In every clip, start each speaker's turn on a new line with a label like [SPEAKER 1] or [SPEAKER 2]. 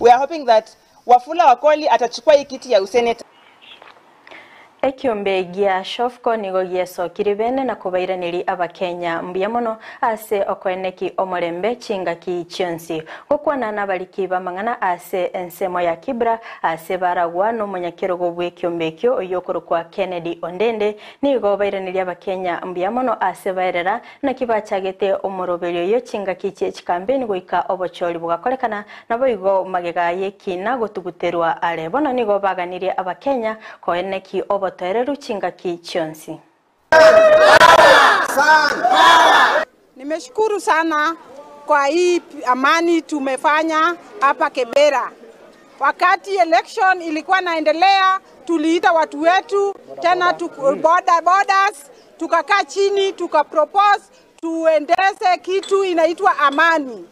[SPEAKER 1] we are hoping that Wafula Wakoli atachukua hii kiti ya useneta.
[SPEAKER 2] Ekiombe gia shofko nigo gieso kiribene na kubairaniri abakenya mbiamono ase okweneki omorembe chingaki chionsi gukwana nabaliki bamangana ase ensemo ya Kibra ase baragwa no munyakirogo bwekiombe kyo oyokorokwa Kennedy Ondende nigo bairaniri abakenya mbiamono ase baerera na kibachagete omoroberio yo chingaki chikampeni goika obochori bugakorekana nabo igo magegaye kina gotuguterwa ale bono nigo baganirie abakenya koeneki Toereru chingaki chionsi.
[SPEAKER 3] Nimeshukuru sana kwa hii amani tumefanya hapa Kibera. Wakati election ilikuwa naendelea, tuliita watu wetu tena borders, tukakaa chini tukapropose tuendeze kitu inaitwa amani.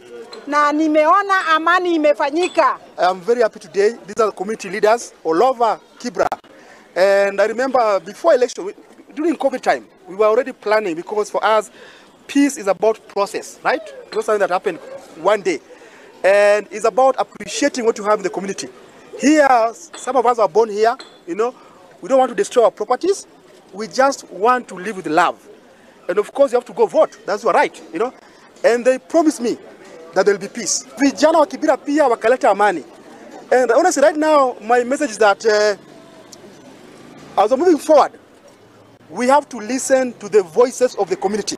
[SPEAKER 3] Na nimeona amani imefanyika.
[SPEAKER 4] I am very happy today. These are the community leaders all over Kibra. And I remember before election, during COVID time, we were already planning because for us, peace is about process, right? It's not something that happened one day. And it's about appreciating what you have in the community. Here, some of us are born here, you know, we don't want to destroy our properties. We just want to live with love. And of course, you have to go vote. That's your right, you know. And they promised me that there will be peace. Vijana wa Kibira pia wakaleta amani. And honestly, right now, my message is that as we're moving forward, we have to listen to the voices of the community.